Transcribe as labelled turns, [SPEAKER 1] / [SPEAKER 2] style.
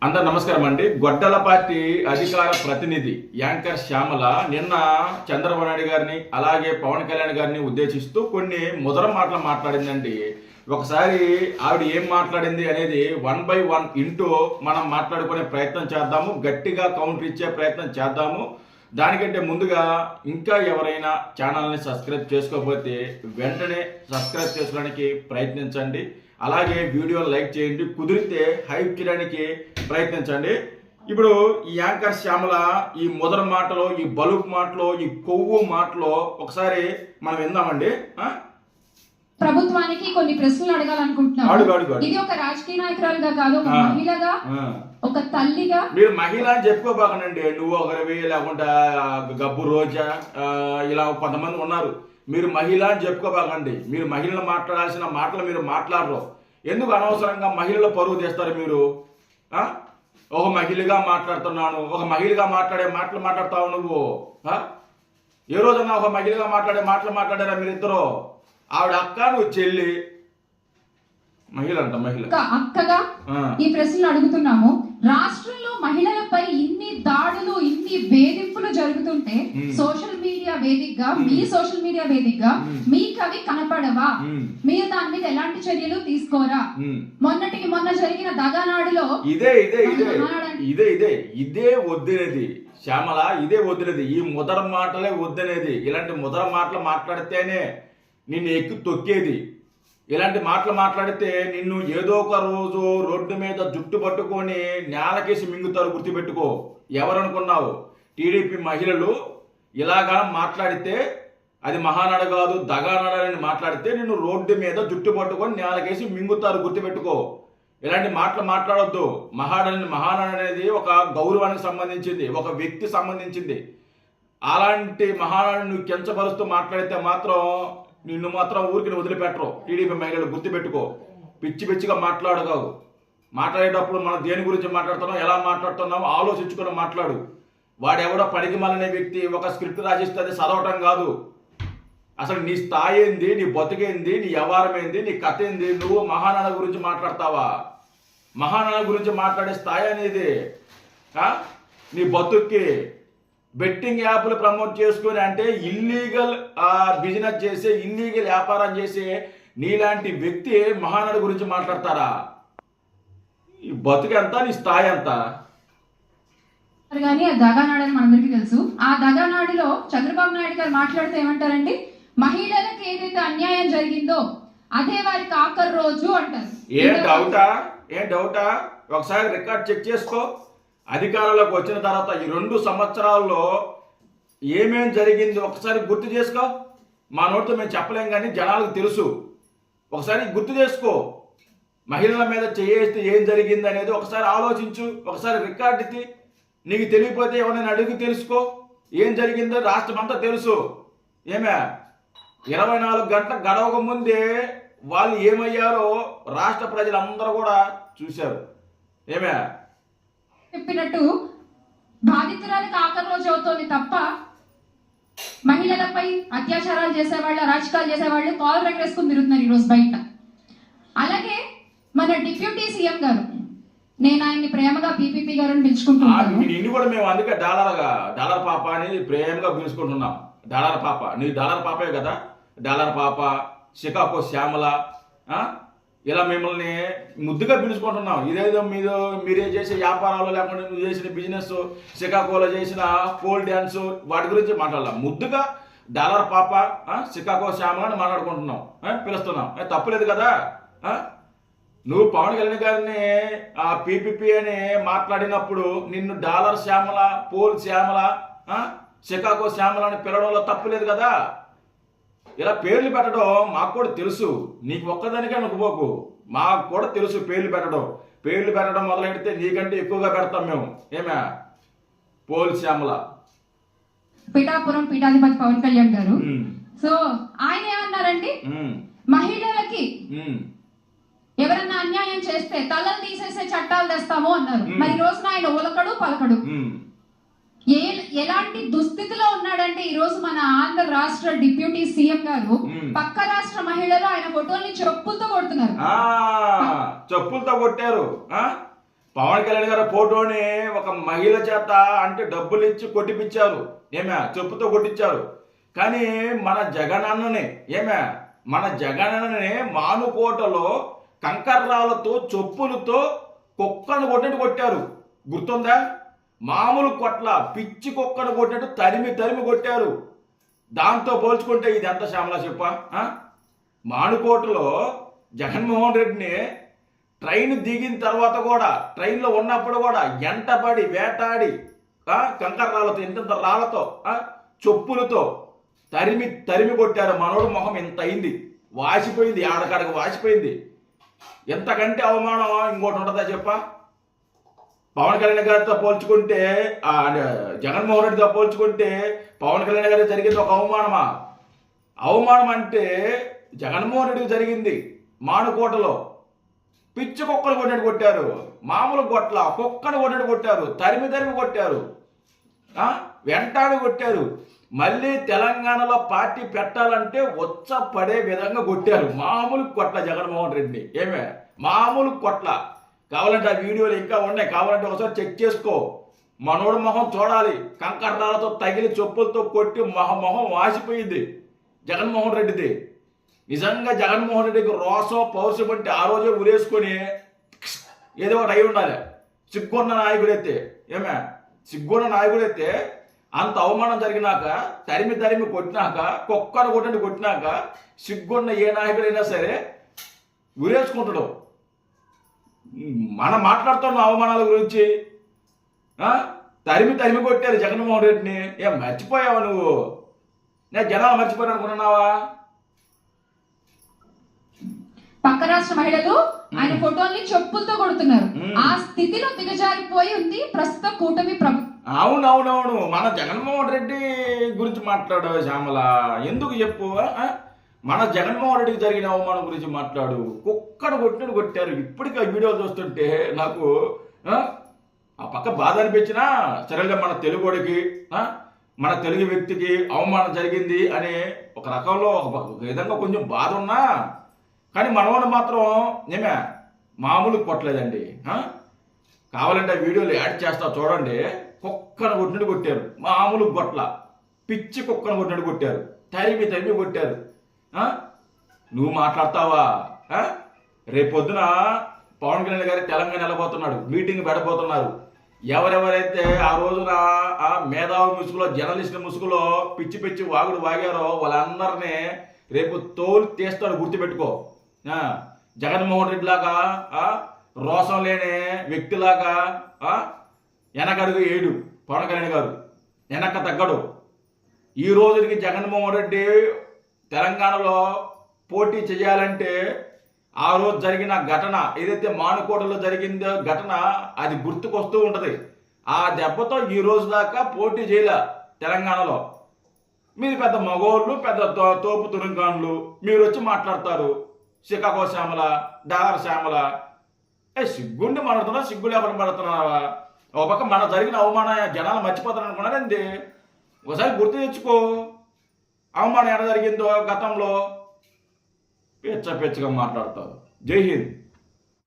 [SPEAKER 1] అందరు నమస్కారం అండి. గొడ్డల పార్టీ అధికార ప్రతినిధి యాంకర్ శ్యామల నిన్న చంద్రబాబు నాయుడు గారిని అలాగే పవన్ కళ్యాణ్ గారిని ఉద్దేశిస్తూ కొన్ని ముదర మాటలు మాట్లాడిందండి. ఒకసారి ఆవిడ ఏం మాట్లాడింది అనేది 1 by 1 ఇంటూ మనం మాట్లాడుకునే ప్రయత్నం చేద్దాము, గట్టిగా కౌంటర్ ఇచ్చే ప్రయత్నం చేద్దాము. దానికంటే ముందుగా ఇంకా ఎవరైనా ఛానల్ని సబ్స్క్రైబ్ చేసుకోకపోతే వెంటనే సబ్స్క్రైబ్ చేసుకోవడానికి ప్రయత్నించండి. అలాగే వీడియోని లైక్ చేయండి, కుదిరితే హైప్ చేయడానికి ప్రయత్నించండి. ఇప్పుడు ఈ యాంకర్ శ్యామల ఈ ముదర మాటలో, ఈ బలుపు మాటలో, ఈ కొవ్వు మాటలో ఒకసారి మనం విందామండి.
[SPEAKER 2] ప్రభుత్వానికి కొన్ని ప్రశ్నలు అడగాలనుకుంటున్నాను. ఇది ఒక రాజకీయ నాయకురాలుగా కాదు, ఒక మహిళగా, ఒక తల్లిగా.
[SPEAKER 1] మీరు మహిళ అని చెప్పుకోబాకనండి. నువ్వు ఒకరివి లేకుండా గబ్బు రోజా ఇలా కొంతమంది ఉన్నారు. మీరు మహిళ అని చెప్పుకోబాకండి. మీరు మహిళలు మాట్లాడాల్సిన మాటలు మీరు మాట్లాడరు. ఎందుకు అనవసరంగా మహిళల పరువు తీస్తారు మీరు? ఒక మహిళగా మాట్లాడుతున్నాను, ఒక మహిళగా మాట్లాడే మాటలు మాట్లాడతావు నువ్వు. ఏ రోజన్నా ఒక మహిళగా మాట్లాడే మాటలు మాట్లాడారా మీరిద్దరు? ఆవిడ అక్క, నువ్వు చెల్లి. మహిళ
[SPEAKER 2] అక్కగా ఈ ప్రశ్నలు అడుగుతున్నాము. రాష్ట్రంలో మహిళలపై ఇన్ని దాడులు, ఇన్ని వేధింపులు జరుగుతుంటే సోషల్ మీడియా వేదికగా, మీ సోషల్ మీడియా వేదికగా మీకు అవి కనపడవా? మీరు దాని మీద ఎలాంటి చర్యలు తీసుకోరా? మొన్నటికి మొన్న జరిగిన దగానాడులో
[SPEAKER 1] ఇదే వద్దునేది శ్యామల, ఇదే వద్దునేది. ఈ ముదర మాటలే వద్దనేది. ఇలాంటి ముదర మాటలు మాట్లాడితేనే నిన్ను ఎక్కి తొక్కేది. ఇలాంటి మాటలు మాట్లాడితే నిన్ను ఏదో ఒక రోజు రోడ్డు మీద జుట్టు పట్టుకొని నేలకేసి మింగుతారు, గుర్తుపెట్టుకో. ఎవరనుకున్నావు? టీడీపీ మహిళలు ఇలాగా మాట్లాడితే అది మహానాడు కాదు, దగానాడని మాట్లాడితే నిన్ను రోడ్డు మీద జుట్టు పట్టుకొని నేలకేసి మింగుతారు, గుర్తుపెట్టుకో. ఇలాంటి మాటలు మాట్లాడొద్దు. మహానాడు అనేది ఒక గౌరవానికి సంబంధించింది, ఒక వ్యక్తి సంబంధించింది. అలాంటి మహానాడు నువ్వు కించపరుస్తూ మాట్లాడితే మాత్రం నిన్ను మాత్రం ఊరికి వదిలిపెట్టరు టీడీపీ మహిళలు, గుర్తుపెట్టుకో. పిచ్చి పిచ్చిగా మాట్లాడగావు. మాట్లాడేటప్పుడు మనం దేని గురించి మాట్లాడుతున్నాం, ఎలా మాట్లాడుతున్నామో ఆలోచించుకొని మాట్లాడు. వాడెవడో పనికి మాలనే వ్యక్తి ఒక స్క్రిప్ట్ రాసిస్తే అది చదవటం కాదు. అసలు నీ స్థాయి ఏంది, నీ బతుకేంది, నీ వ్యవహారం ఏంది, నీ కథ ఏంది? నువ్వు మహానాడు గురించి మాట్లాడతావా? మహానాడు గురించి మాట్లాడే స్థాయి అనేది నీ బతుక్కి బెట్టింగ్ యాప్లు ప్రమోట్ చేసుకుని, అంటే ఇల్లీగల్ బిజినెస్ చేసే, ఇల్లీగల్ వ్యాపారం చేసే నీలాంటి వ్యక్తి మహానాడు గురించి మాట్లాడతారా? ఈ బతుకు ఎంత, నీ స్థాయి ఎంత?
[SPEAKER 2] కానీ ఆ దగానాడు అని మనందరికీ తెలుసు. ఆ దగానాడులో చంద్రబాబు నాయుడు గారు మాట్లాడితే ఏమంటారండి? మహిళలకు ఏదైతే అన్యాయం జరిగిందో అదే వారికి ఆఖరి రోజు అంటారు.
[SPEAKER 1] ఏం డౌటా? ఒకసారి రికార్డ్ చెక్ చేసుకో. అధికారంలోకి వచ్చిన తర్వాత ఈ 2 సంవత్సరాల్లో ఏమేం జరిగింది ఒకసారి గుర్తు చేసుకో. మా నోటితో మేము చెప్పలేం, కానీ జనాలకు తెలుసు. ఒకసారి గుర్తు చేసుకో. మహిళల మీద చేస్తే ఏం జరిగింది అనేది ఒకసారి ఆలోచించు. ఒకసారి రికార్డు ఎత్తి. నీకు తెలియకపోతే ఎవరైనా అడిగి తెలుసుకో. ఏం జరిగిందో రాష్ట్రం అంతా తెలుసు. 24 గంటల గడవక ముందే వాళ్ళు ఏమయ్యారో రాష్ట్ర ప్రజలందరూ కూడా చూశారు.
[SPEAKER 2] చెప్పినట్టు బాధితురాలకు ఆఖరి రోజు అవుతోంది తప్ప మహిళలపై అత్యాచారాలు చేసేవాళ్ళు, అరాచకాలు చేసేవాళ్ళు కాల్ రెక్కరేసుకుని తిరుగుతున్నారు ఈరోజు బయట. అలాగే మన డిప్యూటీ సీఎం గారు, నేను ఆయన్ని ప్రేమగా పీపీపీ గారు అని పిలుచుకుంటున్నాను.
[SPEAKER 1] నిన్ను కూడా మేము అందుకే డాలర్ పాప అని ప్రేమగా పిలుచుకుంటున్నాం. డాలర్ పాప, నీ డాలర్ పాపే కదా. డాలర్ పాప, షికాగో శ్యామల, ఇలా మిమ్మల్ని ముద్దుగా పిలుచుకుంటున్నాం. ఇదేదో మీరే చేసే వ్యాపారాలు, లేకుండా నువ్వు చేసిన బిజినెస్, షికాగోలో చేసిన పోల్ డ్యాన్స్, వాటి గురించి మాట్లాడాలి. ముద్దుగా డాలర్ పాప, షికాగో శ్యామల అని మాట్లాడుకుంటున్నాం, పిలుస్తున్నాం. తప్పులేదు కదా. నువ్వు పవన్ కళ్యాణ్ గారిని పీపీపీ అని మాట్లాడినప్పుడు నిన్ను dollar Shyamala, pole Shyamala, Chicago Shyamala అని పిలవడంలో తప్పులేదు కదా. ఇలా పేర్లు పెట్టడం మాకు కూడా తెలుసు. నీకు ఒక్కదానికే నొక్కుపోకు, మాకు కూడా తెలుసు పేర్లు పెట్టడం మొదలెడితే నీకంటే ఎక్కువగా పెడతాం మేము. పోల్ శ్యామల,
[SPEAKER 2] పిఠాపురం పీఠాధిపతి పవన్ కళ్యాణ్ గారు. సో ఆయన ఏమన్నారండి? మహిళలకి ఎవరన్నా అన్యాయం చేస్తే తలలు తీసేసే చట్టాలు తెస్తాము అన్నారు. మరి ఈ రోజున ఆయన ఉలకడు పలకడు. ఎలాంటి దుస్థితిలో ఉన్నాడంటే ఈ రోజు మన ఆంధ్ర రాష్ట్ర డిప్యూటీ సీఎం గారు పక్క రాష్ట్ర మహిళలు ఆయన ఫోటోల్ని చెప్పులతో కొడుతున్నారు.
[SPEAKER 1] చెప్పులతో కొట్టారు. పవన్ కళ్యాణ్ గారి ఫోటోని ఒక మహిళ చేత అంటే డబ్బులు ఇచ్చి కొట్టిపించారు, చెప్పుతో కొట్టించారు. కానీ మన జగనన్నని మన జగనన్నని మానుకోటలో కంకర్రాలతో చెప్పులతో కుక్కను కొట్టినట్టు కొట్టారు. గుర్తుందా? మామూలు కొట్ల పిచ్చి కుక్కను కొట్టినట్టు తరిమి కొట్టారు. దాంతో పోల్చుకుంటే ఇది ఎంత శ్యామలా చెప్ప? మానుకోటలో జగన్మోహన్ రెడ్డిని ట్రైన్ దిగిన తర్వాత కూడా, ట్రైన్లో ఉన్నప్పుడు కూడా ఎంటబడి వేటాడి కంకర్రాలతో ఇంత రాళ్ళతో చెప్పులతో తరిమి కొట్టారు. మనోడు మొహం ఇంత అయింది, వాసిపోయింది, ఆడకాడకు వాసిపోయింది. ఎంతకంటే అవమానం ఇంకోటి ఉంటుందా చెప్ప? పవన్ కళ్యాణ్ గారితో పోల్చుకుంటే, జగన్మోహన్ రెడ్డితో పోల్చుకుంటే పవన్ కళ్యాణ్ గారికి జరిగింది ఒక అవమానమా? అవమానం అంటే జగన్మోహన్ రెడ్డికి జరిగింది మానుకోటలో. పిచ్చి కుక్కలు కొట్టినట్టు కొట్టారు, మామూలు కొట్ల కుక్కను కొట్టినట్టు కొట్టారు, తరిమి కొట్టారు, వెంటాడి కొట్టారు. మళ్ళీ తెలంగాణలో పార్టీ పెట్టాలంటే పడే విధంగా కొట్టారు. మామూలు కొట్ల జగన్మోహన్ రెడ్డి మామూలు కొట్ల. కావాలంటే ఆ వీడియోలు ఇంకా ఉన్నాయి, కావాలంటే ఒకసారి చెక్ చేసుకో. మనోడు మొహం చూడాలి, కంకర్రాలతో తగిలి చెప్పులతో కొట్టి మొహం వాసిపోయింది జగన్మోహన్ రెడ్డిది. నిజంగా జగన్మోహన్ రెడ్డికి రోసం పౌరుషం అంటే ఆ రోజే ఉరేసుకొని ఏదో ఒకటి అయి ఉండాలి. సిగ్గున్న నాయకుడైతే అంత అవమానం జరిగినాక తరిమి కొట్టినాక, కుక్కను కొట్టినాక సిగ్గున్న ఏ నాయకుడైనా సరే ఉరేసుకుంటాడు. మనం మాట్లాడుతున్న అవమానాల గురించి తరిమి కొట్టారు జగన్మోహన్ రెడ్డిని. మర్చిపోయావా నువ్వు? నేను జనాలు మర్చిపోయాను అనుకున్నావా?
[SPEAKER 2] పక్క రాష్ట్ర మహిళలు ఆయన ఫోటోల్ని చెప్పులతో కొడుతున్నారు. ఆ స్థితిలో దిగజారిపోయి ఉంది ప్రస్తుత కూటమి ప్రభుత్వం.
[SPEAKER 1] అవునవునవును, మన జగన్మోహన్ రెడ్డి గురించి మాట్లాడు శ్యామల. ఎందుకు చెప్పు? మన జగన్మోహన్ రెడ్డికి జరిగిన అవమానం గురించి మాట్లాడు. కుక్కను కొట్టినట్టు కొట్టారు. ఇప్పటికీ ఆ వీడియోలు చూస్తుంటే నాకు ఆ పక్క బాధ అనిపించినా, సరేగా మన తెలుగుడికి, మన తెలుగు వ్యక్తికి అవమానం జరిగింది అనే ఒక రకంలో ఒక విధంగా కొంచెం బాధ ఉన్నా, కానీ మనవాళ్ళు మాత్రం మామూలు కొట్టలేదండి. కావాలంటే ఆ వీడియోలు యాడ్ చేస్తా చూడండి. కుక్కను కొట్టినట్టు కొట్టారు, మామూలు గొట్ల పిచ్చి కుక్కను కొట్టినట్టు కొట్టారు, తరిమి కొట్టారు. నువ్వు మాట్లాడతావా? రేపొద్దున పవన్ కళ్యాణ్ గారి తెలంగాణ వెళ్ళబోతున్నాడు, మీటింగ్ పెట్టబోతున్నారు. ఎవరెవరైతే ఆ రోజున ఆ మేధావి ముసుగులో, జర్నలిస్ట్ ముసుగులో పిచ్చి వాగుడు వాగారో వాళ్ళందరినీ రేపు తోలు తీస్తాడు, గుర్తుపెట్టుకో. జగన్మోహన్ రెడ్డి లాగా రోసం లేని వ్యక్తిలాగా వెనకడుగు ఏడు పవన్ కళ్యాణ్ గారు, వెనక్క తగ్గడు. ఈ రోజుకి జగన్మోహన్ రెడ్డి తెలంగాణలో పోటీ చేయాలంటే ఆ రోజు జరిగిన ఘటన ఏదైతే మానుకోటలో జరిగిందో ఘటన, అది గుర్తుకొస్తూ ఉంటుంది. ఆ దెబ్బతో ఈ రోజు దాకా పోటీ చేయలే తెలంగాణలో. మీరు పెద్ద మగోళ్ళు, పెద్ద తోపు తురుంగాన్లు, మీరు వచ్చి మాట్లాడతారు శ్రీకాకుళ శ్యామల, డాలర్ శ్యామల. సిగ్గుండి మాట్లాడుతున్నా, సిగ్గు లేకుండా పడుతున్నావా? ఒక పక్క మన జరిగిన అవమానం జనాలు మర్చిపోతారు అనుకున్నారండి. ఒకసారి గుర్తు తెచ్చుకో, అవమానం ఎలా జరిగిందో గతంలో. పిచ్చగా మాట్లాడతావు. జై హింద్.